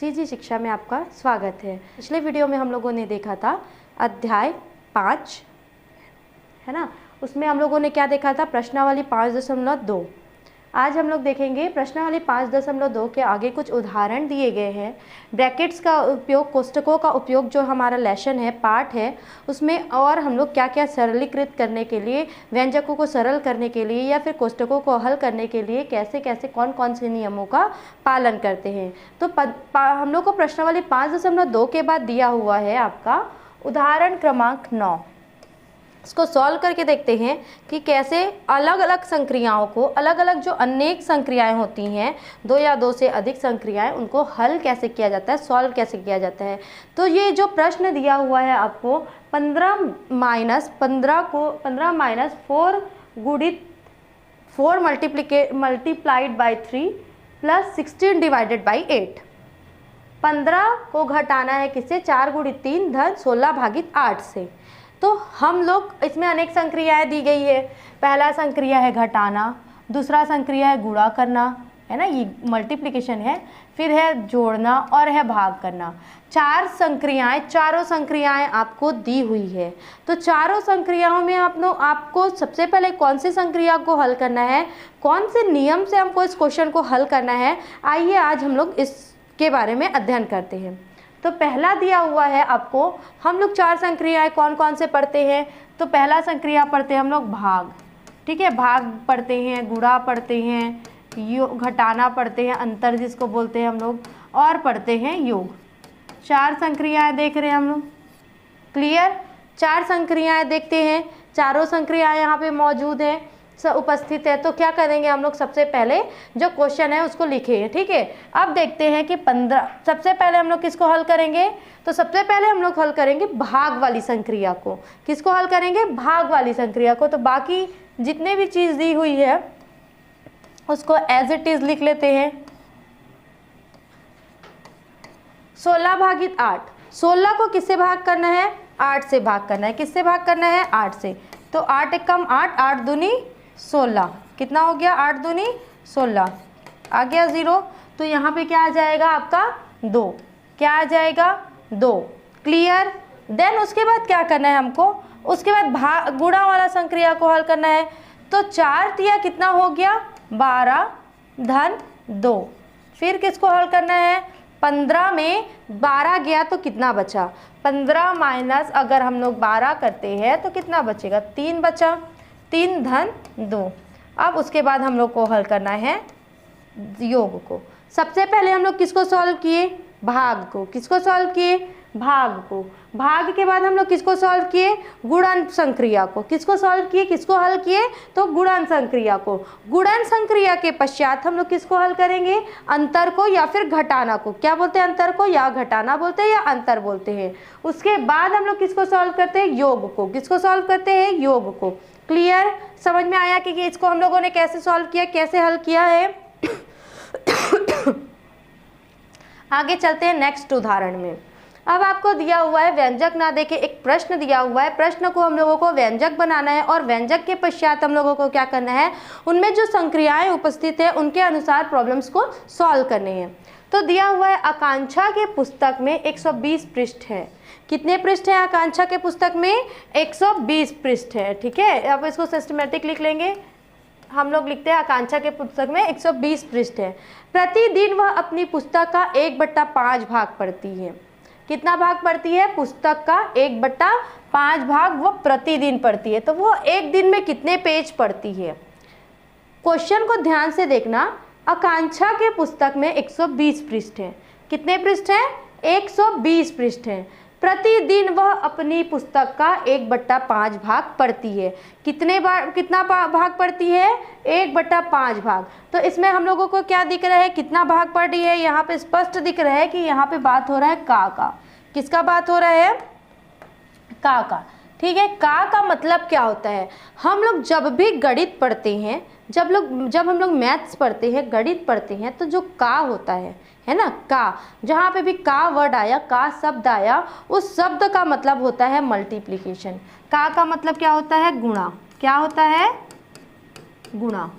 CG शिक्षा में आपका स्वागत है। पिछले वीडियो में हम लोगों ने देखा था अध्याय 5, है ना। उसमें हम लोगों ने क्या देखा था, प्रश्नावली 5.2। आज हम लोग देखेंगे प्रश्नावली 5.2 के आगे कुछ उदाहरण दिए गए हैं। ब्रैकेट्स का उपयोग, कोष्टकों का उपयोग जो हमारा लेसन है, पाठ है, उसमें और हम लोग क्या क्या सरलीकृत करने के लिए, व्यंजकों को सरल करने के लिए या फिर कोष्टकों को हल करने के लिए कैसे कैसे कौन कौन से नियमों का पालन करते हैं। तो हम लोग को प्रश्नावली 5.2 के बाद दिया हुआ है आपका उदाहरण क्रमांक 9। इसको सॉल्व करके देखते हैं कि कैसे अलग अलग संक्रियाओं को, अलग अलग जो अनेक संक्रियाएं होती हैं, 2 या 2 से अधिक संक्रियाएं, उनको हल कैसे किया जाता है, सॉल्व कैसे किया जाता है। तो ये जो प्रश्न दिया हुआ है आपको 15 माइनस 4 गुणित 4 multiplied by 3 plus 16 divided by 8। 15 को घटाना है किससे, 4 गुणित 3 धन 16 भागित 8 से। तो हम लोग इसमें अनेक संक्रियाएं दी गई है। पहला संक्रिया है घटाना, दूसरा संक्रिया है गुणा करना, है ना, ये मल्टीप्लिकेशन है, फिर है जोड़ना और है भाग करना। 4 संक्रियाएं, चारों संक्रियाएं आपको दी हुई है। तो चारों संक्रियाओं में आपको सबसे पहले कौन सी संक्रिया को हल करना है, कौन से नियम से हमको इस क्वेश्चन को हल करना है, आइए आज हम लोग इसके बारे में अध्ययन करते हैं। तो पहला दिया हुआ है आपको, हम लोग 4 संक्रियाएं कौन कौन से पढ़ते हैं। तो पहला संक्रिया पढ़ते हैं हम लोग भाग, ठीक है, भाग पढ़ते हैं, गुणा पढ़ते हैं, घटाना पढ़ते हैं, अंतर जिसको बोलते हैं हम लोग, और पढ़ते हैं योग। 4 संक्रियाएं देख रहे हैं हम लोग, क्लियर। 4 संक्रियाएं देखते हैं, चारों संक्रियाएं यहाँ पे मौजूद हैं, उपस्थित है। तो क्या करेंगे हम लोग, सबसे पहले जो क्वेश्चन है उसको लिखेंगे, ठीक है। अब देखते हैं कि 15, सबसे पहले हम लोग किसको हल करेंगे, तो सबसे पहले हम लोग हल करेंगे भाग वाली संक्रिया को। किसको हल करेंगे, भाग वाली संक्रिया को। तो बाकी जितने भी चीज़ दी हुई है उसको एज इट इज लिख लेते हैं। 16 भागित 8, 16 को किससे भाग करना है, 8 से भाग करना है। किससे भाग करना है, 8 से। तो 8 एकम 8, 8 दूनी 16, कितना हो गया, 8 दूनी 16, आ गया 0। तो यहाँ पे क्या आ जाएगा आपका 2, क्या आ जाएगा 2, क्लियर। देन उसके बाद क्या करना है हमको, उसके बाद गुणा वाला संक्रिया को हल करना है। तो 4 तिया कितना हो गया, 12 धन 2। फिर किसको हल करना है, 15 में 12 गया तो कितना बचा, 15 माइनस अगर हम लोग 12 करते हैं तो कितना बचेगा, 3 बचा, 3 धन 2। अब उसके बाद हम लोग को हल करना है योग को। सबसे पहले हम लोग किसको सॉल्व किए, भाग को। किसको सॉल्व किए, भाग को। भाग के बाद हम लोग किसको सॉल्व किए, गुणन संक्रिया को। किसको सॉल्व किए, किसको हल किए, तो गुणन संक्रिया को। गुणन संक्रिया के पश्चात हम लोग किसको हल करेंगे, अंतर को या फिर घटाना को। क्या बोलते हैं, अंतर को या घटाना बोलते हैं या अंतर बोलते हैं। उसके बाद हम लोग किसको सॉल्व करते हैं, योग को। किसको सॉल्व करते हैं, योग को। क्लियर, समझ में आया कि इसको हम लोगों ने कैसे सॉल्व किया, कैसे हल किया है। आगे चलते हैं नेक्स्ट उदाहरण में। अब आपको दिया हुआ है, व्यंजक ना देके एक प्रश्न दिया हुआ है। प्रश्न को हम लोगों को व्यंजक बनाना है और व्यंजक के पश्चात हम लोगों को क्या करना है, उनमें जो संक्रियाएं उपस्थित है उनके अनुसार प्रॉब्लम्स को सॉल्व करने हैं। तो दिया हुआ है, आकांक्षा के पुस्तक में 120 पृष्ठ है। कितने पृष्ठ हैं आकांक्षा के पुस्तक में, 120 पृष्ठ है, ठीक है। अब इसको सिस्टमेटिक लिख लेंगे। हम लोग लिखते हैं आकांक्षा के पुस्तक में 120 पृष्ठ है। प्रतिदिन वह अपनी पुस्तक का 1/5 भाग पढ़ती है। कितना भाग पढ़ती है, पुस्तक का 1/5 भाग वो प्रतिदिन पढ़ती है। तो वो एक दिन में कितने पेज पढ़ती है। क्वेश्चन को ध्यान से देखना, आकांक्षा के पुस्तक में 120 पृष्ठ है। कितने पृष्ठ हैं, 120 पृष्ठ हैं। प्रतिदिन वह अपनी पुस्तक का 1/5 भाग पढ़ती है। कितना भाग पढ़ती है, 1/5 भाग। तो इसमें हम लोगों को क्या दिख रहा है, कितना भाग पढ़ रही है, यहाँ पे स्पष्ट दिख रहा है कि यहाँ पे बात हो रहा है का। किसका बात हो रहा है, का। ठीक है, का मतलब क्या होता है, हम लोग जब भी गणित पढ़ते हैं, जब हम लोग मैथ्स पढ़ते हैं, गणित पढ़ते हैं, तो जो का होता है ना, का, जहाँ पे भी का वर्ड आया, का शब्द आया, उस शब्द का मतलब होता है मल्टीप्लिकेशन। का मतलब क्या होता है, गुणा। क्या होता है, गुणा।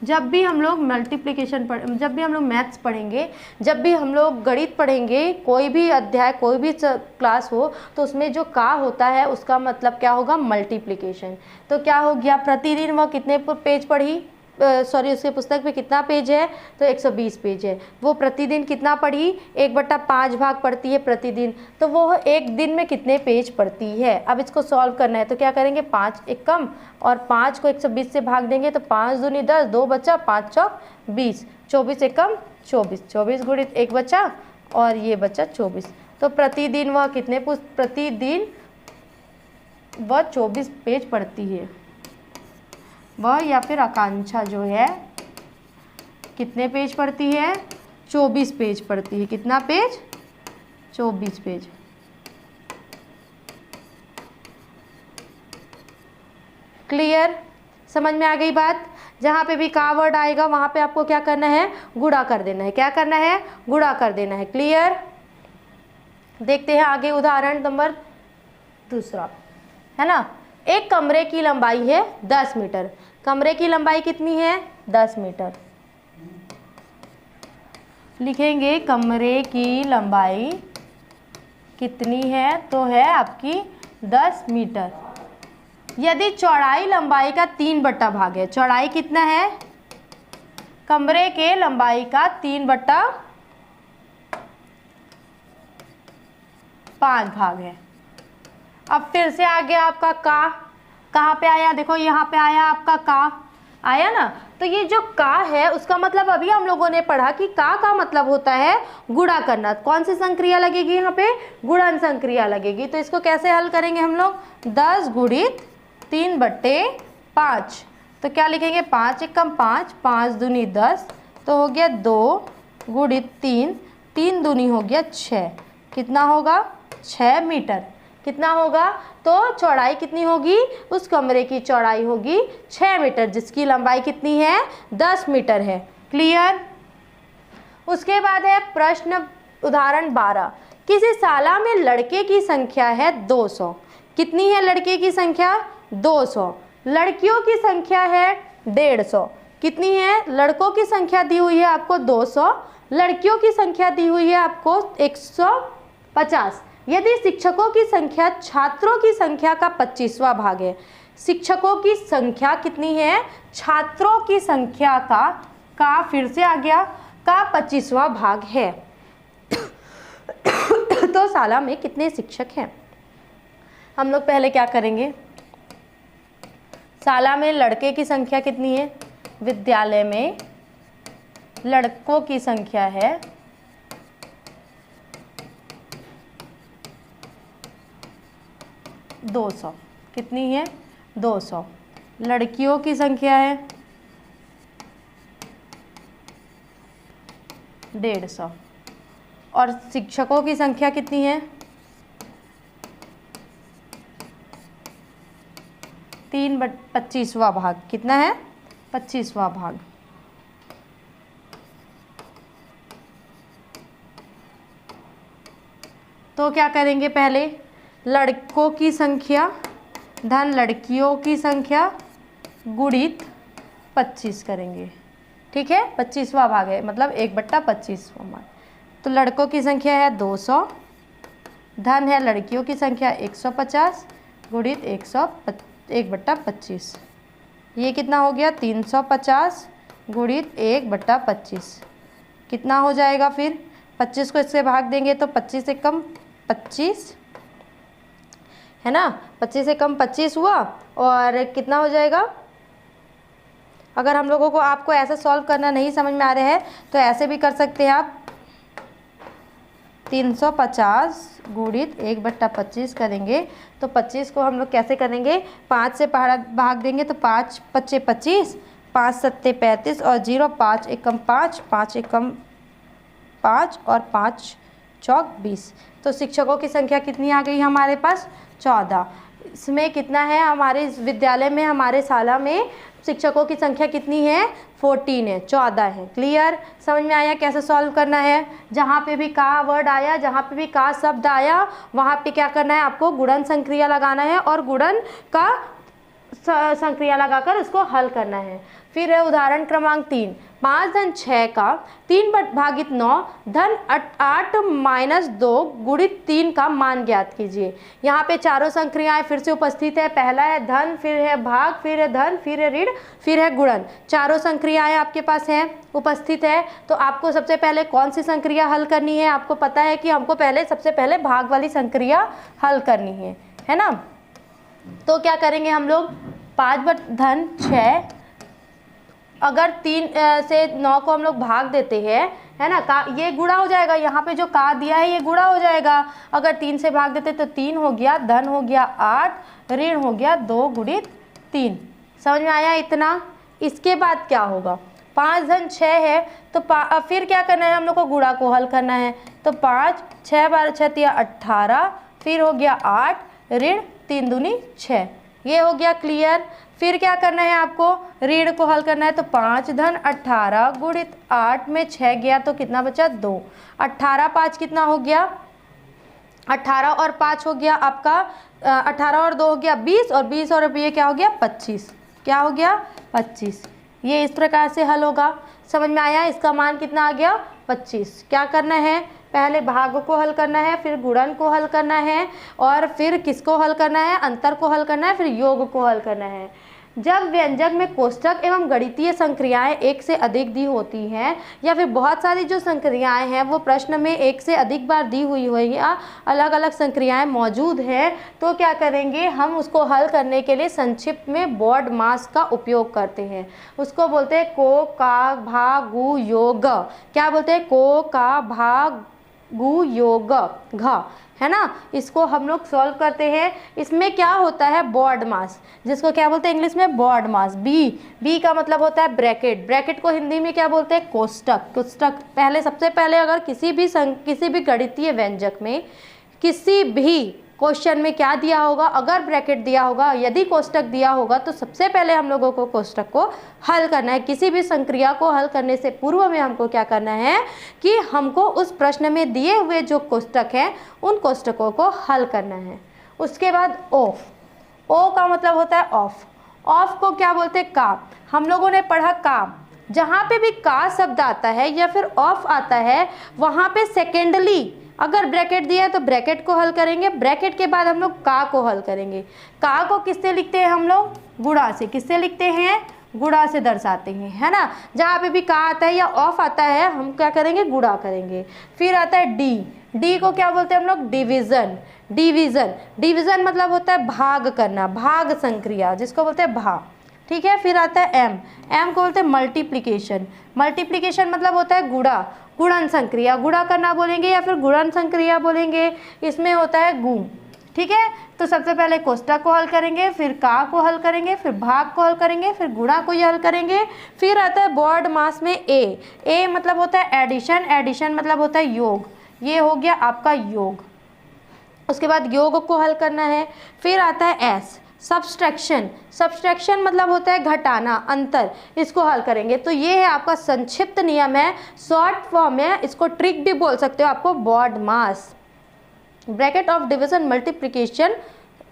जब भी हम लोग मल्टीप्लिकेशन जब भी हम लोग मैथ्स पढ़ेंगे, जब भी हम लोग गणित पढ़ेंगे, कोई भी अध्याय, कोई भी क्लास हो, तो उसमें जो का होता है उसका मतलब क्या होगा, मल्टीप्लिकेशन। तो क्या हो गया, प्रतिदिन वह कितने पेज पढ़ी, सॉरी उसके पुस्तक में कितना पेज है, तो 120 पेज है। वो प्रतिदिन कितना पढ़ी, 1/5 भाग पढ़ती है प्रतिदिन, तो वो एक दिन में कितने पेज पढ़ती है। अब इसको सॉल्व करना है तो क्या करेंगे, 5 एक कम और 5 को 120 से भाग देंगे तो 5 दूनी 10, 2 बचा, 5 चौक 20, 24 एक कम 24, 24 गुणित 1 बचा और ये बचा 24। तो प्रतिदिन वह कितने प्रतिदिन वह 24 पेज पढ़ती है। वह या फिर आकांक्षा जो है कितने पेज पढ़ती है, 24 पेज पढ़ती है। कितना पेज, 24 पेज। क्लियर, समझ में आ गई बात। जहाँ पे भी का वर्ड आएगा वहाँ पे आपको क्या करना है, गुणा कर देना है। क्या करना है, गुणा कर देना है। क्लियर, देखते हैं आगे उदाहरण नंबर दूसरा, है ना। एक कमरे की लंबाई है 10 मीटर। कमरे की लंबाई कितनी है, 10 मीटर। लिखेंगे कमरे की लंबाई कितनी है, तो है आपकी 10 मीटर। यदि चौड़ाई लंबाई का 3 भाग है, चौड़ाई कितना है, कमरे के लंबाई का 3/5 भाग है। अब फिर से आ गया आपका का, कहाँ पे आया, देखो यहाँ पे आया आपका का, आया ना। तो ये जो का है उसका मतलब अभी हम लोगों ने पढ़ा कि का मतलब होता है गुणा करना। कौन सी संक्रिया लगेगी यहाँ पे, गुणन संक्रिया लगेगी। तो इसको कैसे हल करेंगे हम लोग, 10 गुणित 3/5। तो क्या लिखेंगे, 5 एक कम 5, 5 दूनी 10, तो हो गया 2 गुणित 3, 3 दूनी हो गया 6। कितना होगा, 6 मीटर। कितना होगा, तो चौड़ाई कितनी होगी, उस कमरे की चौड़ाई होगी 6 मीटर, जिसकी लंबाई कितनी है, 10 मीटर है। क्लियर। उसके बाद है प्रश्न उदाहरण 12। किसी शाला में लड़के की संख्या है 200। कितनी है लड़के की संख्या, 200। लड़कियों की संख्या है 150। कितनी है, लड़कों की संख्या दी हुई है आपको 200, लड़कियों की संख्या दी हुई है आपको 150। यदि शिक्षकों की संख्या छात्रों की संख्या का 25वां भाग है। शिक्षकों की संख्या कितनी है, छात्रों की संख्या का फिर से आ गया, का 25वां भाग है। तो शाला में कितने शिक्षक हैं। हम लोग पहले क्या करेंगे, शाला में लड़के की संख्या कितनी है, विद्यालय में लड़कों की संख्या है 200। कितनी है, 200। लड़कियों की संख्या है 150 और शिक्षकों की संख्या कितनी है, 3/25वां भाग। कितना है, 25वां भाग। तो क्या करेंगे, पहले लड़कों की संख्या धन लड़कियों की संख्या गुणित 25 करेंगे। ठीक है, 25वां भाग है, मतलब 1/25वां भाग। तो लड़कों की संख्या है 200, धन है लड़कियों की संख्या 150 गुणित 1/25। ये कितना हो गया, 350 गुणित 1/25। कितना हो जाएगा फिर, 25 को इससे भाग देंगे तो 25 से कम 25 है ना, 25 से कम 25 हुआ। और कितना हो जाएगा, अगर हम लोगों को आपको ऐसा सॉल्व करना नहीं समझ में आ रहा है तो ऐसे भी कर सकते हैं आप। 350 गुणित 1/25 करेंगे तो 25 को हम लोग कैसे करेंगे, 5 से भाग देंगे तो 5 × 5 = 25, 5 × 7 = 35 और 0, 5 एकम 5, 5 एकम 5 और 5 चौक 20। तो शिक्षकों की संख्या कितनी आ गई हमारे पास, 14। इसमें कितना है, हमारे विद्यालय में, हमारे शाला में शिक्षकों की संख्या कितनी है, 14 है, 14 है। क्लियर, समझ में आया कैसे सॉल्व करना है। जहाँ पे भी का वर्ड आया, जहाँ पे भी का शब्द आया, वहाँ पे क्या करना है, आपको गुणन संक्रिया लगाना है और गुणन का संक्रिया लगाकर उसको हल करना है। फिर है उदाहरण क्रमांक 3, 5 धन 6 का 3 भागित 9 धन 8 माइनस 2 गुणित 3 का मान ज्ञात कीजिए। यहाँ पे चारों संक्रियाएं फिर से उपस्थित है। पहला है धन, फिर है भाग, फिर है धन, फिर है ऋण, फिर है गुणन। चारों संक्रियाएं आपके पास हैं, उपस्थित है। तो आपको सबसे पहले कौन सी संक्रिया हल करनी है? आपको पता है कि हमको सबसे पहले भाग वाली संक्रिया हल करनी है ना। तो क्या करेंगे हम लोग, 5 धन 6, अगर 3 से 9 को हम लोग भाग देते हैं, है ना, का ये गुणा हो जाएगा। यहाँ पे जो का दिया है ये गुणा हो जाएगा। अगर 3 से भाग देते तो 3 हो गया, धन हो गया 8, ऋण हो गया 2 गुणित 3। समझ में आया इतना? इसके बाद क्या होगा, 5 धन 6 है तो फिर क्या करना है, हम लोग को गुणा को हल करना है। तो 5, 6 बार 6 18, फिर हो गया 8, ऋण 3 दूनी 6। ये हो गया क्लियर। फिर क्या करना है आपको, ऋण को हल करना है। तो 5 धन 18 गुणित 8 में 6 गया तो कितना बचा, 2। 18 5 कितना हो गया, 18 और 5 हो गया आपका 18 और 2 हो गया 20, और 20 और ये क्या हो गया 25। क्या हो गया 25। ये इस प्रकार से हल होगा। समझ में आया? इसका मान कितना आ गया 25। क्या करना है, पहले भाग को हल करना है, फिर गुणन को हल करना है, और फिर किसको हल करना है, अंतर को हल करना है, फिर योग को हल करना है। जब व्यंजक में कोष्ठक एवं गणितीय संक्रियाएं एक से अधिक दी होती हैं, या फिर बहुत सारी जो संक्रियाएं हैं वो प्रश्न में एक से अधिक बार दी हुई हो या अलग अलग संक्रियाएं मौजूद हैं, तो क्या करेंगे, हम उसको हल करने के लिए संक्षिप्त में बॉड मास का उपयोग करते हैं। उसको बोलते हैं को, का, भा, गु, योग। क्या बोलते हैं, को, का, भा, गु, योग, घ, है ना। इसको हम लोग सॉल्व करते हैं। इसमें क्या होता है, बॉड मास, जिसको क्या बोलते हैं इंग्लिश में, बॉड मास। बी का मतलब होता है ब्रैकेट। ब्रैकेट को हिंदी में क्या बोलते हैं, कोष्ठक। कोष्ठक सबसे पहले अगर किसी भी गणितीय व्यंजक में किसी भी क्वेश्चन में क्या दिया होगा, अगर ब्रैकेट दिया होगा, यदि कोष्ठक दिया होगा, तो सबसे पहले हम लोगों को कोष्ठक को हल करना है। किसी भी संक्रिया को हल करने से पूर्व में हमको क्या करना है कि हमको उस प्रश्न में दिए हुए जो कोष्ठक हैं उन कोष्ठकों को हल करना है। उसके बाद ऑफ। ओ का मतलब होता है ऑफ। ऑफ को क्या बोलते हैं, का। हम लोगों ने पढ़ा का। जहाँ पे भी का शब्द आता है या फिर ऑफ आता है, वहाँ पे सेकेंडली अगर ब्रैकेट दिया है तो ब्रैकेट को हल करेंगे। ब्रैकेट के बाद हम लोग का को हल करेंगे। का को किससे लिखते हैं हम लोग, गुणा से। किससे लिखते हैं, गुणा से दर्शाते हैं, है ना। जहाँ पे भी का आता है या ऑफ आता है हम क्या करेंगे, गुणा करेंगे। फिर आता है डी। डी को क्या बोलते हैं हम लोग, डिवीजन। डिवीजन मतलब होता है भाग करना, भाग संक्रिया, जिसको बोलते हैं भाग। ठीक है। फिर आता है एम को बोलते हैं मल्टीप्लिकेशन। मल्टीप्लिकेशन मतलब होता है गुणा, गुणन संक्रिया। गुणा करना बोलेंगे या फिर गुणन संक्रिया बोलेंगे। इसमें होता है गु। ठीक है। तो सबसे पहले कोष्ठक को हल करेंगे, फिर का को हल करेंगे, फिर भाग को हल करेंगे, फिर गुणा को हल करेंगे। फिर आता है बॉड मास में ए मतलब होता है एडिशन। एडिशन मतलब होता है योग। ये हो गया आपका योग। उसके बाद योग को हल करना है। फिर आता है एस, सब्सट्रैक्शन। सब्सट्रैक्शन मतलब होता है घटाना, अंतर। इसको हल करेंगे। तो ये है आपका संक्षिप्त नियम है, शॉर्ट फॉर्म है, इसको ट्रिक भी बोल सकते हो आपको, BODMAS. Bracket of division, multiplication,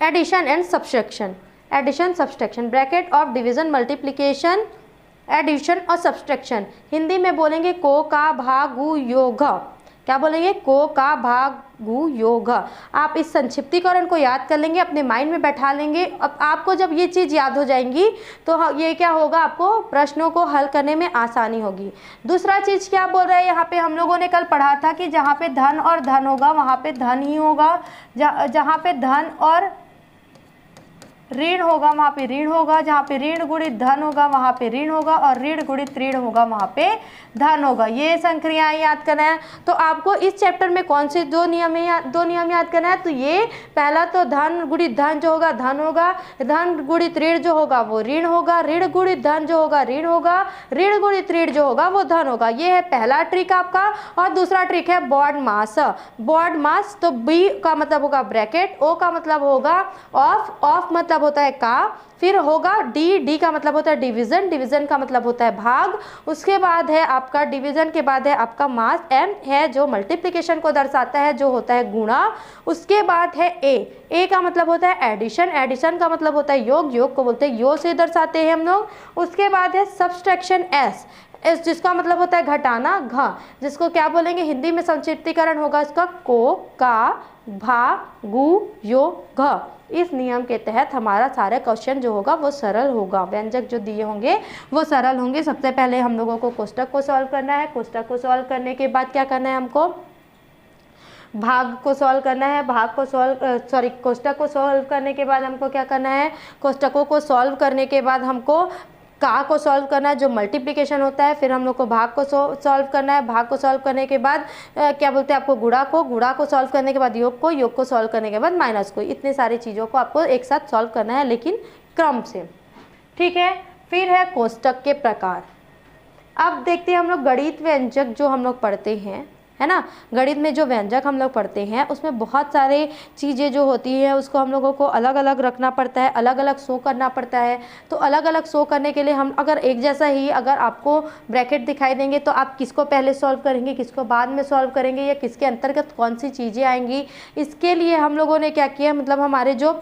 addition and subtraction. Addition, subtraction, bracket of division, multiplication, addition और सब्सट्रैक्शन। हिंदी में बोलेंगे को, का, भा, गु, योग। क्या बोलेंगे, को, का, भाग, गु, योग। आप इस संक्षिप्तीकरण को याद कर लेंगे, अपने माइंड में बैठा लेंगे। अब आपको जब ये चीज़ याद हो जाएंगी तो ये क्या होगा, आपको प्रश्नों को हल करने में आसानी होगी। दूसरा चीज़ क्या बोल रहे हैं यहाँ पे, हम लोगों ने कल पढ़ा था कि जहाँ पे धन और धन होगा वहाँ पे धन ही होगा, जहाँ पे धन और ऋण होगा वहाँ पे ऋण होगा, जहाँ पे ऋण गुणित धन होगा वहाँ पे ऋण होगा, और ऋण गुणित ऋण होगा वहाँ पे धन होगा। ये संक्रियाएं याद करना है। तो आपको इस चैप्टर में कौन से दो नियम याद करना है। तो ये पहला तो धन गुणित धन जो होगा धन होगा, धन गुणित ऋण जो होगा वो ऋण होगा, ऋण गुणित धन जो होगा ऋण होगा, ऋण गुणित ऋण जो होगा वो धन होगा। ये है पहला ट्रिक आपका। और दूसरा ट्रिक है बॉड मास। बॉड मास तो बी का मतलब होगा ब्रैकेट, ओ का मतलब होगा ऑफ, ऑफ मतलब मतलब होता है का, फिर होगा डी का मतलब होता है डिवीज़न, डिवीज़न का मतलब होता है भाग, उसके बाद है आपका डिवीज़न के बाद है आपका मास, एम है जो मल्टीप्लिकेशन को दर्शाता है जो होता है गुणा, उसके बाद है ए का मतलब होता है एडिशन, एडिशन का मतलब होता है योग, योग को बोलते हैं यो से दर्शाते हैं हम लोग, उसके बाद है सब्सट्रैक्शन एस जिसका मतलब होता है घटाना, घ जिसको क्या बोलेंगे हिंदी में संक्षिप्तीकरण होगा इसका को, का, भा, गु, यो, घ। इस नियम के तहत हमारा सारा क्वेश्चन जो होगा वो सरल होगा, व्यंजक जो दिए होंगे वो सरल होंगे। सबसे पहले हम लोगों को कोष्टक को सॉल्व करना है, कोष्टक को सॉल्व करने के बाद क्या करना है हमको, भाग को सॉल्व करना है, भाग को कोष्टक को सॉल्व करने के बाद हमको क्या करना है, कोष्टकों को सॉल्व करने के बाद हमको का को सॉल्व करना है जो मल्टीप्लिकेशन होता है, फिर हम लोग को भाग को सॉल्व करना है, भाग को सॉल्व करने के बाद क्या बोलते हैं आपको गुणा को सॉल्व करने के बाद योग को सॉल्व करने के बाद माइनस को, इतनी सारी चीज़ों को आपको एक साथ सॉल्व करना है लेकिन क्रम से, ठीक है। फिर है कोष्टक के प्रकार। अब देखते हैं हम लोग गणित व्यंजक जो हम लोग पढ़ते हैं, है ना, गणित में जो व्यंजक हम लोग पढ़ते हैं उसमें बहुत सारे चीज़ें जो होती है उसको हम लोगों को अलग अलग रखना पड़ता है, अलग अलग शो करना पड़ता है। तो अलग अलग शो करने के लिए हम अगर एक जैसा ही अगर आपको ब्रैकेट दिखाई देंगे तो आप किसको पहले सॉल्व करेंगे, किसको बाद में सॉल्व करेंगे, या किसके अंतर्गत कौन सी चीज़ें आएंगी, इसके लिए हम लोगों ने क्या किया, मतलब हमारे जो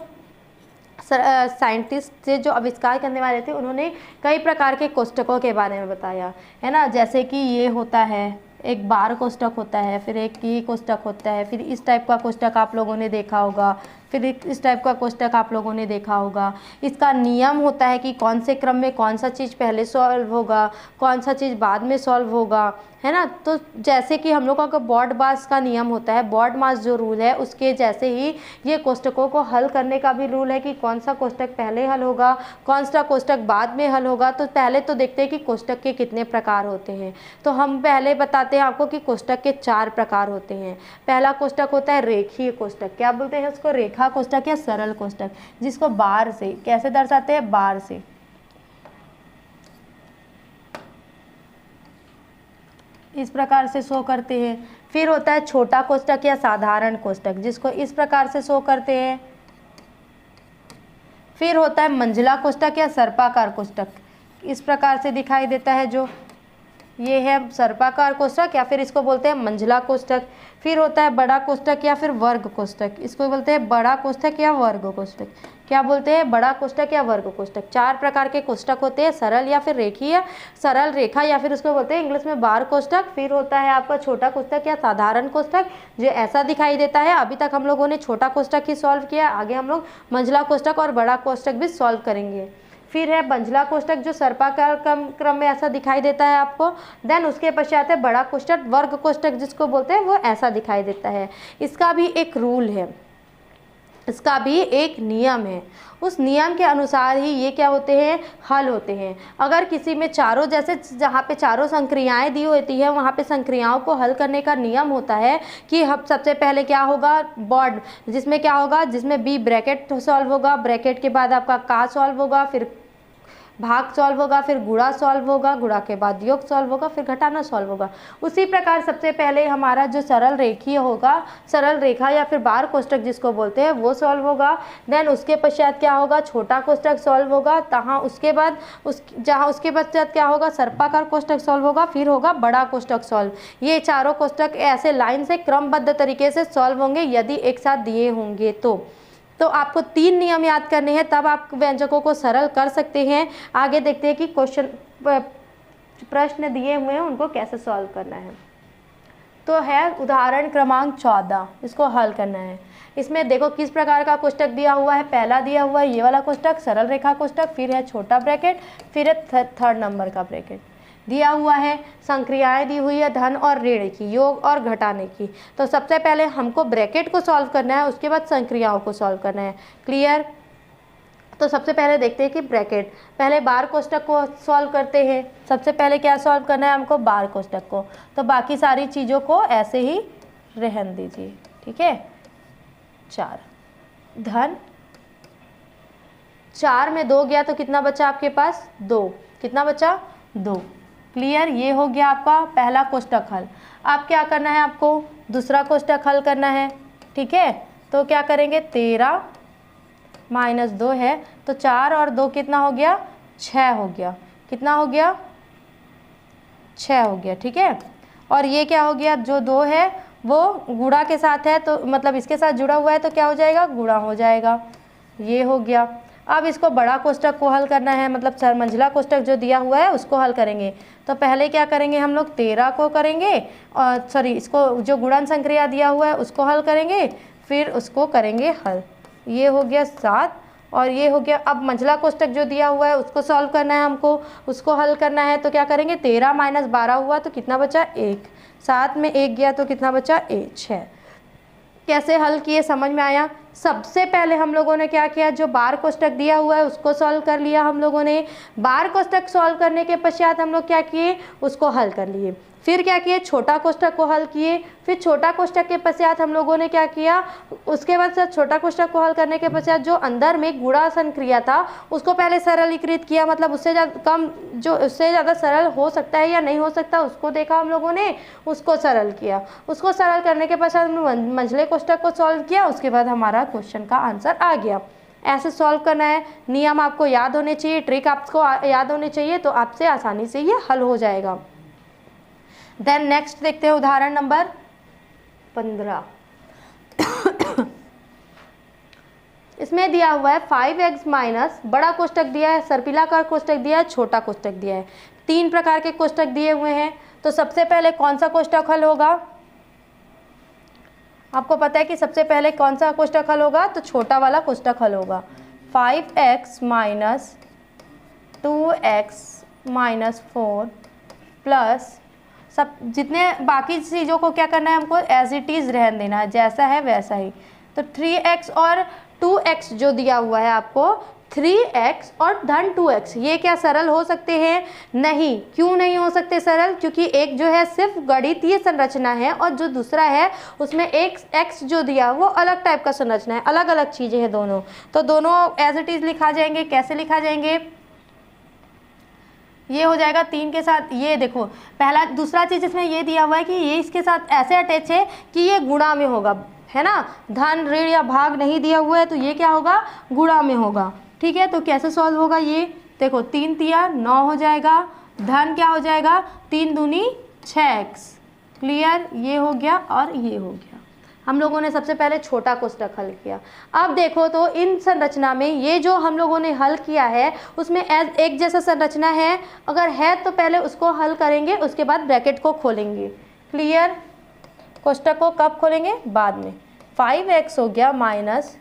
साइंटिस्ट थे जो आविष्कार करने वाले थे उन्होंने कई प्रकार के कोष्टकों के बारे में बताया, है ना, जैसे कि ये होता है एक बार कोष्टक होता है, फिर एक ये कोष्टक होता है, फिर इस टाइप का कोष्टक आप लोगों ने देखा होगा, फिर इस टाइप का कोष्टक आप लोगों ने देखा होगा। इसका नियम होता है कि कौन से क्रम में कौन सा चीज़ पहले सॉल्व होगा, कौन सा चीज़ बाद में सॉल्व होगा, है ना। तो जैसे कि हम लोगों का बॉड मास का नियम होता है, बॉड मास जो रूल है उसके जैसे ही ये कोष्टकों को हल करने का भी रूल है कि कौन सा कोष्टक पहले हल होगा, कौन सा कोष्टक बाद में हल होगा। तो पहले तो देखते हैं कि कोष्टक के कितने प्रकार होते हैं। तो हम पहले बताते हैं आपको कि कोष्टक के 4 प्रकार होते हैं। पहला कोष्टक होता है रेखीय कोष्टक, क्या बोलते हैं उसको, रेखा कोष्टक या सरल कोष्टक, जिसको बार से कैसे दर्शाते हैं, बार से, इस प्रकार से शो करते हैं। फिर होता है छोटा कोष्टक या साधारण कोष्टक, जिसको इस प्रकार से शो करते हैं। फिर होता है मंझला कोष्टक या सर्पाकार कोष्टक, इस प्रकार से दिखाई देता है, जो ये है सर्पाकार कोष्टक या फिर इसको बोलते हैं मंझला कोष्टक। फिर होता है बड़ा कोष्टक या फिर वर्ग कोष्टक, इसको बोलते हैं बड़ा कोष्टक या वर्ग कोष्टक, क्या बोलते हैं, बड़ा कोष्टक या वर्ग कोष्टक। 4 प्रकार के कोष्टक होते हैं, सरल या फिर रेखीय, सरल रेखा या फिर उसको बोलते हैं इंग्लिश में बार कोष्टक। फिर होता है आपका छोटा कोष्टक या साधारण कोष्टक, जो ऐसा दिखाई देता है। अभी तक हम लोगों ने छोटा कोष्टक ही सॉल्व किया, आगे हम लोग मंझला कोष्टक और बड़ा कोष्टक भी सॉल्व करेंगे। फिर है मंझला कोष्टक जो सर्पाकार क्रम में ऐसा दिखाई देता है आपको। देन उसके पश्चात है बड़ा कोष्टक, वर्ग कोष्टक जिसको बोलते हैं, वो ऐसा दिखाई देता है। इसका भी एक रूल है, इसका भी एक नियम है, उस नियम के अनुसार ही ये क्या होते हैं, हल होते हैं। अगर किसी में चारों, जैसे जहाँ पे चारों संक्रियाएं दी होती है वहाँ पे संक्रियाओं को हल करने का नियम होता है कि हम सबसे पहले क्या होगा, बॉड, जिसमें क्या होगा, जिसमें बी ब्रैकेट सॉल्व होगा, ब्रैकेट के बाद आपका का सॉल्व होगा, फिर भाग सॉल्व होगा, फिर गुणा सॉल्व होगा, गुणा के बाद योग सॉल्व होगा, फिर घटाना सॉल्व होगा। उसी प्रकार सबसे पहले हमारा जो सरल रेखीय होगा, सरल रेखा या फिर बार कोष्टक जिसको बोलते हैं, वो सॉल्व होगा। देन उसके पश्चात क्या होगा, छोटा कोष्टक सॉल्व होगा, तहाँ उसके बाद उसके पश्चात क्या होगा, सर्पाकार कोष्टक सॉल्व होगा, फिर होगा बड़ा कोष्टक सॉल्व। ये चारों कोष्टक ऐसे लाइन से क्रमबद्ध तरीके से सॉल्व होंगे यदि एक साथ दिए होंगे तो आपको 3 नियम याद करने हैं, तब आप व्यंजकों को सरल कर सकते हैं। आगे देखते हैं कि प्रश्न दिए हुए हैं उनको कैसे सॉल्व करना है। तो है उदाहरण क्रमांक 14, इसको हल करना है। इसमें देखो किस प्रकार का कोष्टक दिया हुआ है। पहला दिया हुआ है ये वाला कोष्टक, सरल रेखा कोष्टक, फिर है छोटा ब्रैकेट, फिर है 3rd नंबर का ब्रैकेट दिया हुआ है। संक्रियाएं दी हुई है धन और ऋण की, योग और घटाने की। तो सबसे पहले हमको ब्रैकेट को सॉल्व करना है, उसके बाद संक्रियाओं को सॉल्व करना है। क्लियर? तो सबसे पहले देखते हैं कि ब्रैकेट, पहले बार कोष्टक को सॉल्व करते हैं। सबसे पहले क्या सॉल्व करना है हमको, बार कोष्टक को। तो बाकी सारी चीज़ों को ऐसे ही रहने दीजिए, ठीक है। 4 धन, 4 में 2 गया तो कितना बचा आपके पास, 2, कितना बचा, 2। क्लियर? ये हो गया आपका पहला कोष्टक हल। अब क्या करना है, आपको दूसरा कोष्टक हल करना है, ठीक है। तो क्या करेंगे, 13 -2 है, तो 4 और 2 कितना हो गया, 6 हो गया। कितना हो गया, 6 हो गया, ठीक है। और ये क्या हो गया, जो 2 है वो गुणा के साथ है, तो मतलब इसके साथ जुड़ा हुआ है, तो क्या हो जाएगा, गुणा हो जाएगा। ये हो गया। अब इसको बड़ा कोष्टक को हल करना है, मतलब सरमंजिला कोष्टक जो दिया हुआ है उसको हल करेंगे। तो पहले क्या करेंगे हम लोग, 13 को करेंगे, और सॉरी इसको जो गुणन संक्रिया दिया हुआ है उसको हल करेंगे, फिर उसको करेंगे हल। ये हो गया 7 और ये हो गया। अब मंझला कोष्टक जो दिया हुआ है उसको सॉल्व करना है हमको, उसको हल करना है। तो क्या करेंगे, 13 - 12 हुआ तो कितना बचा, 1। 7 में 1 गया तो कितना बचा, 6। कैसे हल किए समझ में आया। सबसे पहले हम लोगों ने क्या किया, जो बार कोष्टक दिया हुआ है उसको सॉल्व कर लिया हम लोगों ने। बार कोष्टक सॉल्व करने के पश्चात हम लोग क्या किए, उसको हल कर लिए। फिर क्या किए, छोटा कोष्टक को हल किए। फिर छोटा कोष्टक के पश्चात हम लोगों ने क्या किया, उसके बाद छोटा कोष्टक को हल करने के पश्चात जो अंदर में गुणासन क्रिया था उसको पहले सरलीकृत किया, मतलब उससे ज़्यादा कम, जो उससे ज़्यादा सरल हो सकता है या नहीं हो सकता उसको देखा हम लोगों ने, उसको सरल किया। उसको सरल करने के पश्चात हमने मंझले कोष्टक को सॉल्व किया, उसके बाद हमारा क्वेश्चन का आंसर आ गया। ऐसे सॉल्व करना है। नियम आपको याद होने चाहिए, ट्रिक आपको याद होने चाहिए, तो आपसे आसानी से ये हल हो जाएगा। देन नेक्स्ट देखते हैं उदाहरण नंबर 15। इसमें दिया हुआ है 5x माइनस, बड़ा कोष्टक दिया है, सर्पिलाकार कोष्टक दिया है, छोटा कोष्टक दिया है। 3 प्रकार के कोष्टक दिए हुए हैं। तो सबसे पहले कौन सा कोष्टक हल होगा, आपको पता है कि सबसे पहले कौन सा कोष्टक हल होगा, तो छोटा वाला कोष्टक हल होगा। 5x minus 2x minus 4 plus सब जितने बाकी चीज़ों को क्या करना है, हमको एज इट इज़ रहने देना है, जैसा है वैसा ही। तो 3x और 2x जो दिया हुआ है आपको, 3x और धन 2x, ये क्या सरल हो सकते हैं, नहीं। क्यों नहीं हो सकते सरल, क्योंकि एक जो है सिर्फ गणितीय संरचना है और जो दूसरा है उसमें एक x जो दिया वो अलग टाइप का संरचना है, अलग अलग चीज़ें हैं दोनों। तो दोनों एज इट इज़ लिखा जाएंगे। कैसे लिखा जाएंगे, ये हो जाएगा 3 के साथ, ये देखो पहला, दूसरा चीज़ इसमें ये दिया हुआ है कि ये इसके साथ ऐसे अटैच है कि ये गुणा में होगा, है ना। धन ऋण या भाग नहीं दिया हुआ है, तो ये क्या होगा, गुणा में होगा, ठीक है। तो कैसे सॉल्व होगा, ये देखो 3 तिया 9 हो जाएगा, धन क्या हो जाएगा, 3 दूनी 6x, क्लियर। ये हो गया और ये हो गया। हम लोगों ने सबसे पहले छोटा कोष्टक हल किया। अब देखो तो इन संरचना में ये जो हम लोगों ने हल किया है उसमें एक जैसा संरचना है, अगर है तो पहले उसको हल करेंगे, उसके बाद ब्रैकेट को खोलेंगे, क्लियर। कोष्टक को कब खोलेंगे, बाद में। 5x हो गया माइनस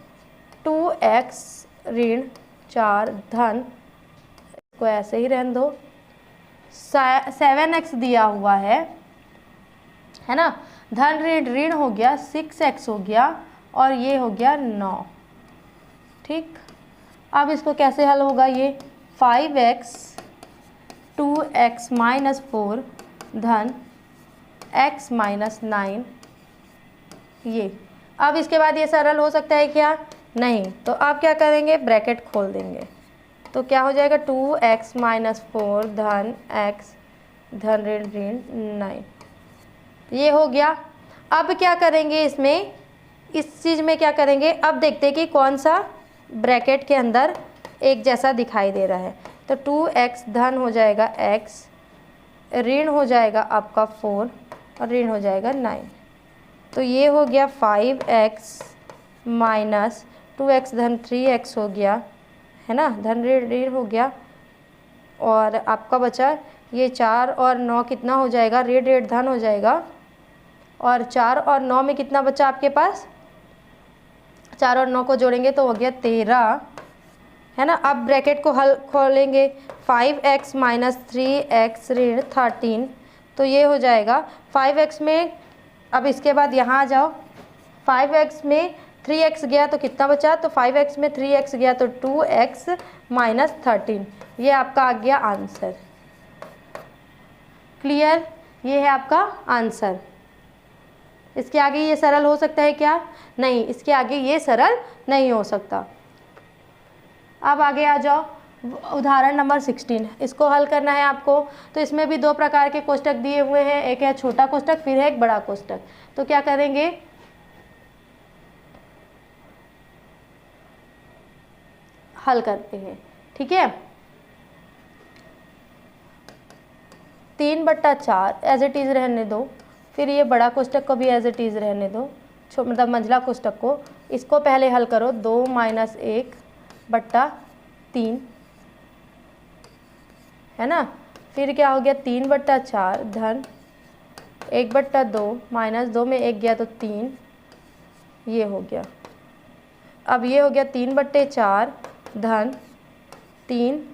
2x ऋण 4 धन, इसको ऐसे ही रहने दो। 7x दिया हुआ है ना, धन ऋण ऋण हो गया, 6x हो गया और ये हो गया 9, ठीक। अब इसको कैसे हल होगा, ये 5x 2x माइनस 4 धन x माइनस 9, ये। अब इसके बाद ये सरल हो सकता है क्या, नहीं। तो आप क्या करेंगे, ब्रैकेट खोल देंगे, तो क्या हो जाएगा 2x माइनस 4 धन x धन ऋण ऋण 9, ये हो गया। अब क्या करेंगे इसमें, इस चीज़ में क्या करेंगे, अब देखते हैं कि कौन सा ब्रैकेट के अंदर एक जैसा दिखाई दे रहा है। तो 2x धन हो जाएगा x, ऋण हो जाएगा आपका 4 और ऋण हो जाएगा 9। तो ये हो गया 5x माइनस 2x धन 3x हो गया, है ना, धन ऋण ऋण हो गया। और आपका बचा ये 4 और 9 कितना हो जाएगा, ऋण ऋण धन हो जाएगा। और 4 और 9 में कितना बचा आपके पास, 4 और 9 को जोड़ेंगे तो हो गया 13, है ना। अब ब्रैकेट को हल खोलेंगे, 5x माइनस 3x ऋण 13, तो ये हो जाएगा 5x में, अब इसके बाद यहाँ आ जाओ, 5x में 3x गया तो कितना बचा, तो 5x में 3x गया तो 2x माइनस 13, ये आपका आ गया आंसर, क्लियर। ये है आपका आंसर। इसके आगे ये सरल हो सकता है क्या, नहीं, इसके आगे ये सरल नहीं हो सकता। अब आगे आ जाओ, उदाहरण नंबर 16, इसको हल करना है आपको। तो इसमें भी 2 प्रकार के कोष्टक दिए हुए हैं, एक है छोटा कोष्टक, फिर है एक बड़ा कोष्टक। तो क्या करेंगे, हल करते हैं। ठीक है, 3/4 एज इट इज़ रहने दो, फिर ये बड़ा कोष्टक को भी एज इट इज़ रहने दो, मतलब मंझला कोष्टक को, इसको पहले हल करो 2 - 1/3 है ना। फिर क्या हो गया 3/4 धन 1/2 -2 में 1 गया तो 3, ये हो गया। अब ये हो गया 3/4 धन 3,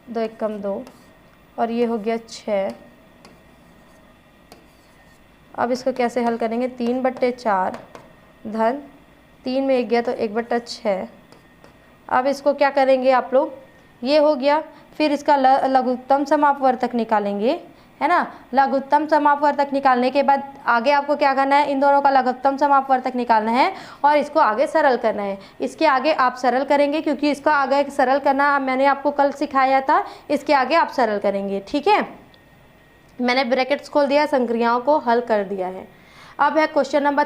2 1 कम 2, और ये हो गया 6। अब इसको कैसे हल करेंगे, 3/4 धन 3 में 1 गया तो 1/6। अब इसको क्या करेंगे आप लोग, ये हो गया। फिर इसका लघुत्तम समापवर्तक निकालेंगे, है ना। लघुत्तम समापवर्तक निकालने के बाद आगे आपको क्या करना है, इन दोनों का लघुत्तम समापवर्तक निकालना है और इसको आगे सरल करना है। इसके आगे आप सरल करेंगे, क्योंकि इसका आगे सरल करना मैंने आपको कल सिखाया था, इसके आगे आप सरल करेंगे। ठीक है, मैंने ब्रैकेट्स खोल दिया, संक्रियाओं को हल कर दिया है। अब है क्वेश्चन नंबर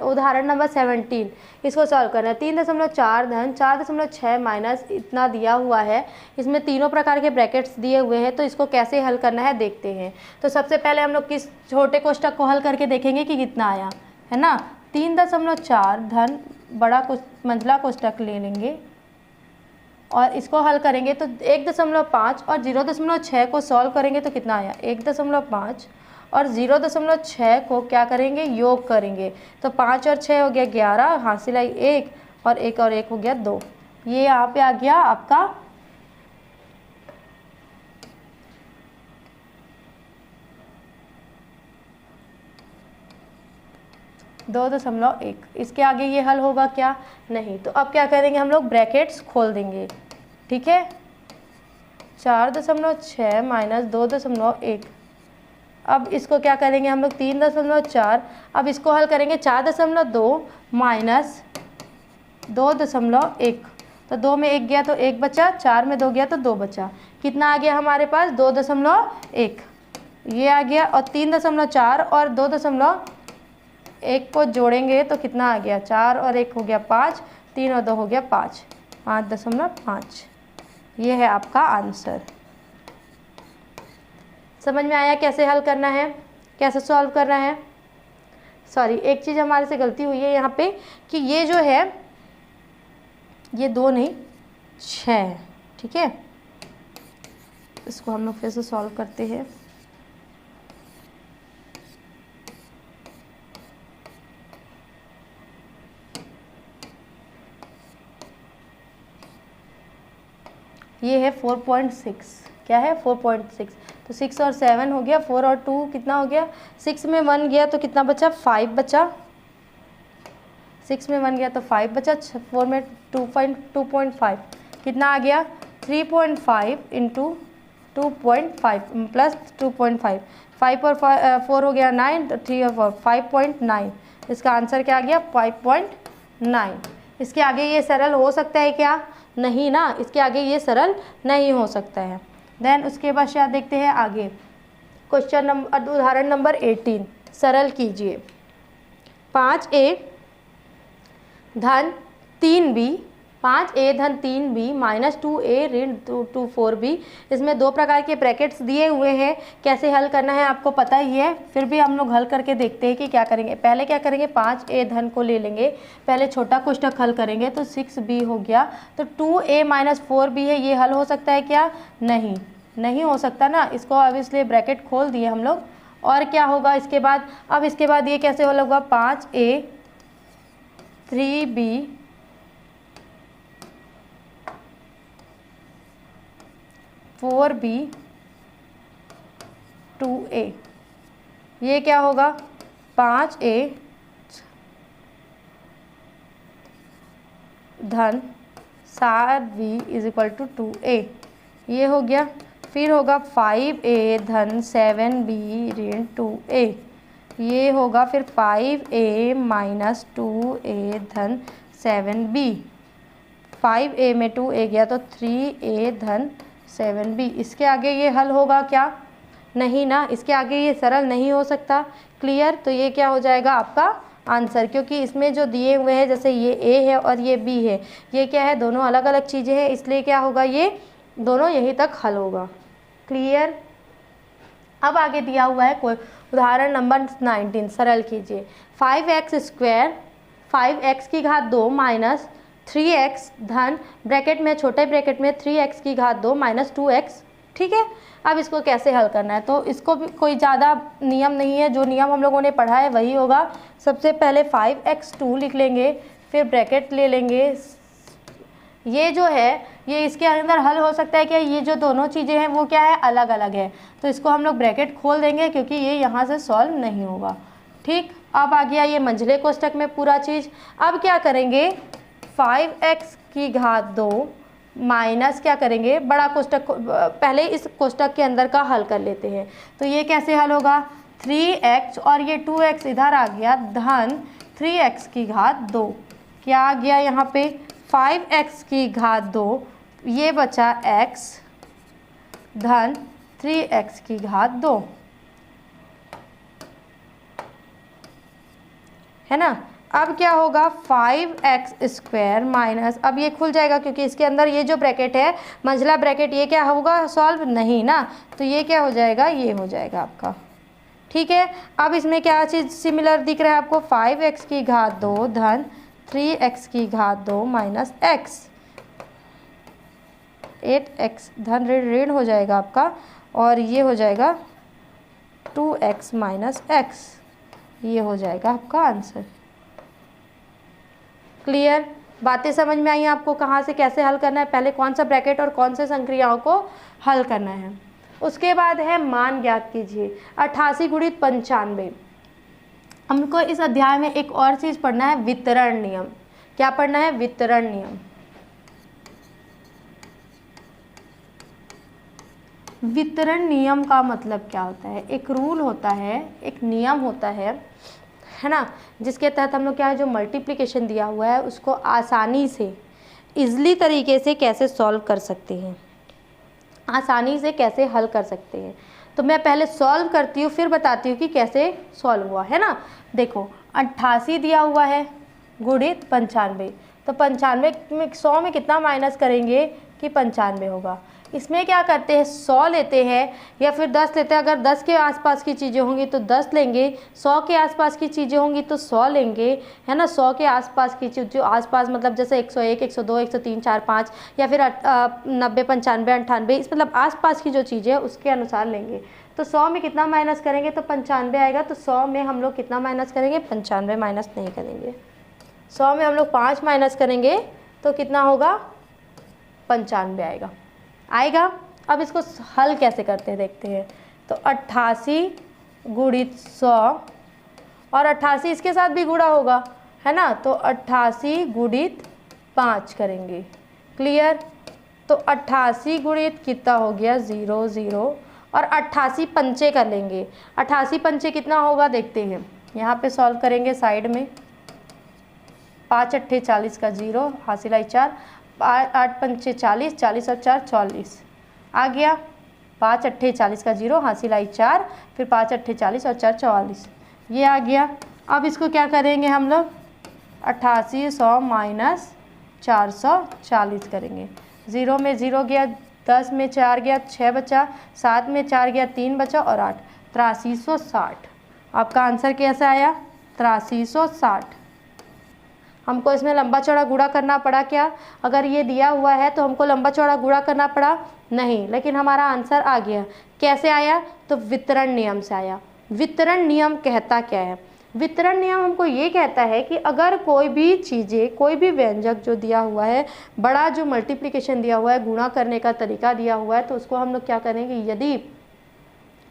उदाहरण नंबर 17, इसको सॉल्व करना है। 3.4 धन 4.6 माइनस इतना दिया हुआ है, इसमें तीनों प्रकार के ब्रैकेट्स दिए हुए हैं, तो इसको कैसे हल करना है देखते हैं। तो सबसे पहले हम लोग किस छोटे कोष्टक को हल करके देखेंगे कि कितना आया, है ना। 3.4 धन बड़ा मंझला कोष्टक ले लेंगे और इसको हल करेंगे तो 1.5 और 0.6 को सॉल्व करेंगे तो कितना आया 1.5 और 0.6 को क्या करेंगे, योग करेंगे तो 5 और 6 हो गया 11, हासिल आई 1 और 1 और 1 हो गया 2। ये यहाँ पे आ गया आपका 2.1। इसके आगे ये हल होगा क्या, नहीं। तो अब क्या करेंगे हम लोग, ब्रैकेट्स खोल देंगे। ठीक है, 4.6 माइनस 2.1। अब इसको क्या करेंगे हम लोग 3.4, अब इसको हल करेंगे 4.2 माइनस 2.1, तो 2 में 1 गया तो 1 बचा, 4 में 2 गया तो 2 बचा। कितना आ गया हमारे पास 2.1, ये आ गया। और 3.4 और 2.1 को जोड़ेंगे तो कितना आ गया, 4 और 1 हो गया 5, 3 और 2 हो गया 5, 5.5। ये है आपका आंसर। समझ में आया कैसे हल करना है, कैसे सॉल्व करना है। सॉरी, एक चीज़ हमारे से गलती हुई है यहाँ पे कि ये जो है ये 2 नहीं 6 है। ठीक है, इसको हम लोग फिर से सॉल्व करते हैं। ये है 4.6, क्या है 4.6, तो 6 और 7 हो गया, 4 और 2 कितना हो गया, 6 में 1 गया तो कितना बचा, 5 बचा। 6 में 1 गया तो 5 बचा, 4 में 2.5 कितना आ गया 3.5 इंटू 2.5 प्लस 2.5, 5 और 4 हो गया 9, 3 और 4 5.9। इसका आंसर क्या आ गया 5.9। इसके आगे ये सरल हो सकता है क्या, नहीं ना, इसके आगे ये सरल नहीं हो सकता है। देन उसके बाद शायद देखते हैं आगे क्वेश्चन नंबर उदाहरण नंबर 18, सरल कीजिए। 5a धन 3b, 5a धन 3b माइनस 2a ऋण 4b, इसमें दो प्रकार के ब्रैकेट्स दिए हुए हैं। कैसे हल करना है आपको पता ही है, फिर भी हम लोग हल करके देखते हैं कि क्या करेंगे। पहले क्या करेंगे 5a धन को ले लेंगे, पहले छोटा कोष्ठक हल करेंगे तो 6b हो गया, तो 2a माइनस 4b है, ये हल हो सकता है क्या, नहीं, नहीं हो सकता ना। इसको अब इसलिए ब्रैकेट खोल दिए हम लोग। और क्या होगा इसके बाद, अब इसके बाद ये कैसे हल होगा 5a 3b 4b 2a, ये क्या होगा 5a धन 7b is equal to 2a, ये हो गया। फिर होगा 5a धन 7b ऋण 2a, ये होगा फिर 5a माइनस 2a धन 7b, 5a में 2a गया तो 3a धन 7b। इसके आगे ये हल होगा क्या, नहीं ना, इसके आगे ये सरल नहीं हो सकता। क्लियर, तो ये क्या हो जाएगा आपका आंसर, क्योंकि इसमें जो दिए हुए हैं जैसे ये ए है और ये बी है, ये क्या है, दोनों अलग अलग चीज़ें हैं, इसलिए क्या होगा, ये दोनों यहीं तक हल होगा। क्लियर। अब आगे दिया हुआ है कोई उदाहरण नंबर 19, सरल कीजिए। 5x² 5x की घात 2 माइनस 3x धन ब्रैकेट में, छोटे ब्रैकेट में 3x की घात 2 माइनस 2x। ठीक है, अब इसको कैसे हल करना है, तो इसको भी कोई ज़्यादा नियम नहीं है, जो नियम हम लोगों ने पढ़ा है वही होगा। सबसे पहले 5x2 लिख लेंगे, फिर ब्रैकेट ले लेंगे। ये जो है ये इसके अंदर हल हो सकता है कि ये जो दोनों चीज़ें हैं वो क्या है, अलग अलग है, तो इसको हम लोग ब्रैकेट खोल देंगे क्योंकि ये यहाँ से सॉल्व नहीं होगा। ठीक, अब आ गया ये मंझले कोष्टक में पूरा चीज़। अब क्या करेंगे, 5x की घात 2 माइनस क्या करेंगे, बड़ा कोष्टक, पहले इस कोष्टक के अंदर का हल कर लेते हैं। तो ये कैसे हल होगा, 3x और ये 2x इधर आ गया धन 3x की घात 2, क्या आ गया यहाँ पे 5x की घात 2, ये बचा x धन 3x की घात 2, है ना। अब क्या होगा, 5x² माइनस, अब ये खुल जाएगा क्योंकि इसके अंदर ये जो ब्रैकेट है मंझला ब्रैकेट, ये क्या होगा, सॉल्व नहीं ना, तो ये क्या हो जाएगा, ये हो जाएगा आपका। ठीक है, अब इसमें क्या चीज़ सिमिलर दिख रहा है आपको, 5x की घात 2 धन 3x की घात 2 माइनस x, 8x धन ऋण हो जाएगा आपका, और ये हो जाएगा 2x माइनस x, ये हो जाएगा आपका आंसर। क्लियर, बातें समझ में आई आपको, कहाँ से कैसे हल करना है, पहले कौन सा ब्रैकेट और कौन से संक्रियाओं को हल करना है। उसके बाद है मान ज्ञात कीजिए, 88 गुणित 95। हमको इस अध्याय में एक और चीज़ पढ़ना है, वितरण नियम। क्या पढ़ना है, वितरण नियम। वितरण नियम का मतलब क्या होता है, एक रूल होता है, एक नियम होता है ना, जिसके तहत हम लोग क्या है, जो मल्टीप्लिकेशन दिया हुआ है उसको आसानी से, इजली तरीके से कैसे सॉल्व कर सकते हैं, आसानी से कैसे हल कर सकते हैं। तो मैं पहले सॉल्व करती हूँ फिर बताती हूँ कि कैसे सॉल्व हुआ, है ना। देखो 88 दिया हुआ है गुणित 95, तो 95 में 100 में कितना माइनस करेंगे कि 95 होगा। इसमें क्या करते हैं, 100 लेते हैं या फिर 10 लेते हैं, अगर 10 के आसपास की चीज़ें होंगी तो 10 लेंगे, 100 के आसपास की चीज़ें होंगी तो 100 लेंगे, है ना। 100 के आसपास की चीज़, जो आसपास मतलब जैसे 101, 102, 103, 4, 5 या फिर 90, 95, 98, इस मतलब आसपास की जो चीज़ें है उसके अनुसार लेंगे। तो 100 में कितना माइनस करेंगे तो 95 आएगा, तो 100 में हम लोग कितना माइनस करेंगे, 95 माइनस नहीं करेंगे। 100 में हम लोग 5 माइनस करेंगे तो कितना होगा, 95 आएगा। अब इसको हल कैसे करते हैं देखते हैं। तो 88 गुणित 100 और 88 इसके साथ भी गुणा होगा, है ना, तो 88 गुणित 5 करेंगे। क्लियर, तो 88 गुणित कितना हो गया, 0 0, और 88 पंचे कर लेंगे। 88 पंचे कितना होगा देखते हैं, यहाँ पे सॉल्व करेंगे साइड में। 5 अट्ठे 40 का 0, हासिल आई 4, 8 पंचे 40, 40 और 4 44 आ गया। 5 अट्ठे 40 का 0, हासिल आई 4, फिर 5 अट्ठे 40 और 4 44, ये आ गया। अब इसको क्या करेंगे हम लोग, 88 100 माइनस 440 करेंगे। 0 में 0 गया, 10 में 4 गया, 6 बचा, 7 में 4 गया, 3 बचा और 8, 8360। आपका आंसर कैसा आया, 8360। हमको इसमें लंबा चौड़ा गुणा करना पड़ा क्या, अगर ये दिया हुआ है तो हमको लंबा चौड़ा गुणा करना पड़ा नहीं, लेकिन हमारा आंसर आ गया। कैसे आया, तो वितरण नियम से आया। वितरण नियम कहता क्या है, वितरण नियम हमको ये कहता है कि अगर कोई भी चीज़ें, कोई भी व्यंजक जो दिया हुआ है, बड़ा जो मल्टीप्लिकेशन दिया हुआ है, गुणा करने का तरीका दिया हुआ है, तो उसको हम लोग क्या करेंगे, यदि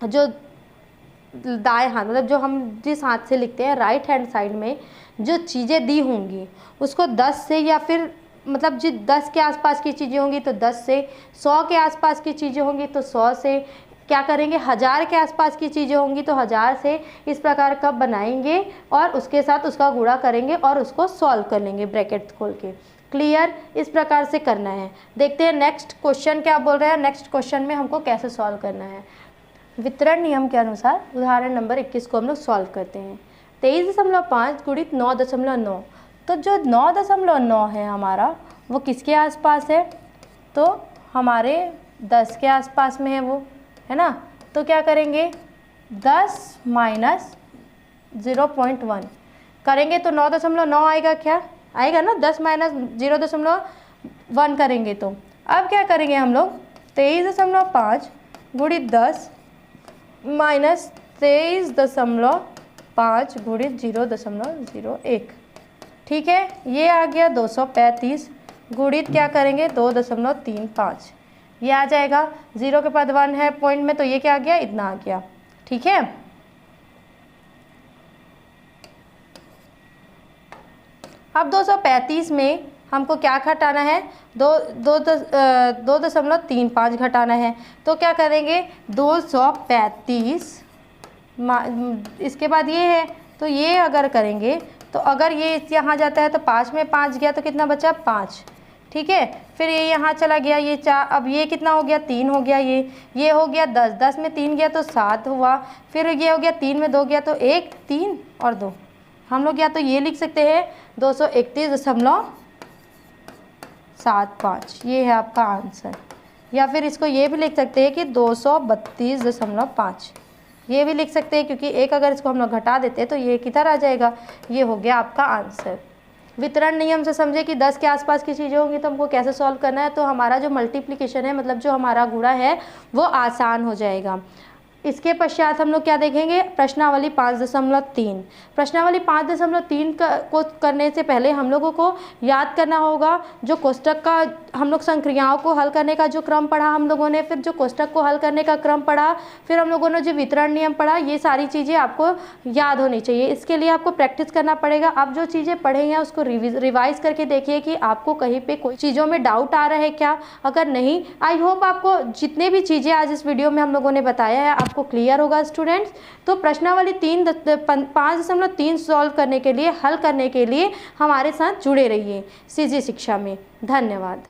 जो दाएं हाथ मतलब जो हम जिस हाथ से लिखते हैं राइट हैंड साइड में जो चीज़ें दी होंगी उसको 10 से, या फिर मतलब जो 10 के आसपास की चीज़ें होंगी तो 10 से, 100 के आसपास की चीज़ें होंगी तो 100 से, क्या करेंगे 1000 के आसपास की चीज़ें होंगी तो 1000 से, इस प्रकार का बनाएंगे और उसके साथ उसका गुणा करेंगे और उसको सॉल्व कर लेंगे ब्रैकेट खोल के। क्लियर, इस प्रकार से करना है। देखते हैं नेक्स्ट क्वेश्चन क्या बोल रहे हैं, नेक्स्ट क्वेश्चन में हमको कैसे सॉल्व करना है। वितरण नियम के अनुसार उदाहरण नंबर 21 को हम लोग सॉल्व करते हैं। 23.5 गुणित 9.9। तो जो 9.9 है हमारा वो किसके आसपास है, तो हमारे 10 के आसपास में है वो, है ना। तो क्या करेंगे 10 माइनस 0.1 करेंगे तो 9.9 आएगा, क्या आएगा ना, 10 माइनस 0.1 करेंगे तो। अब क्या करेंगे हम लोग 23.5 गुणित 10 माइनस 23.5 गुणित 0.01, ठीक है। ये आ गया 235 गुणित क्या करेंगे 2.35, ये आ जाएगा। 0 के बाद 1 है पॉइंट में, तो ये क्या आ गया, इतना आ गया, ठीक है। अब 235 में हमको क्या घटाना है, 2.35 घटाना है। तो क्या करेंगे 235, इसके बाद ये है, तो ये अगर करेंगे तो अगर ये यहाँ जाता है तो 5 में 5 गया तो कितना बचा 5, ठीक है। फिर ये यहाँ चला गया, ये 4, अब ये कितना हो गया 3 हो गया, ये हो गया 10, 10 में 3 गया तो 7 हुआ। फिर ये हो गया 3 में 2 गया तो 1, 3 और 2। हम लोग या तो ये लिख सकते हैं 231.75, ये है आपका आंसर। या फिर इसको ये भी लिख सकते हैं कि 232.5, ये भी लिख सकते हैं, क्योंकि एक अगर इसको हम लोग घटा देते हैं तो ये किधर आ जाएगा, ये हो गया आपका आंसर। वितरण नियम से समझे कि 10 के आसपास की चीज़ें होंगी तो हमको कैसे सॉल्व करना है। तो हमारा जो मल्टीप्लिकेशन है, मतलब जो हमारा गुणा है, वो आसान हो जाएगा। इसके पश्चात हम लोग क्या देखेंगे, प्रश्नावली 5.3। प्रश्नावली 5.3 को करने से पहले हम लोगों को याद करना होगा जो कोष्टक का हम लोग संक्रियाओं को हल करने का जो क्रम पढ़ा हम लोगों ने, फिर जो कोष्टक को हल करने का क्रम पढ़ा, फिर हम लोगों ने जो वितरण नियम पढ़ा, ये सारी चीज़ें आपको याद होनी चाहिए। इसके लिए आपको प्रैक्टिस करना पड़ेगा। आप जो चीज़ें पढ़े हैं उसको रिवाइज करके देखिए कि आपको कहीं पर कोई चीज़ों में डाउट आ रहा है क्या। अगर नहीं, आई होप आपको जितने भी चीज़ें आज इस वीडियो में हम लोगों ने बताया है आपको क्लियर होगा स्टूडेंट्स। तो प्रश्नावली 5.3 सॉल्व करने के लिए, हल करने के लिए हमारे साथ जुड़े रहिए सीजी शिक्षा में। धन्यवाद।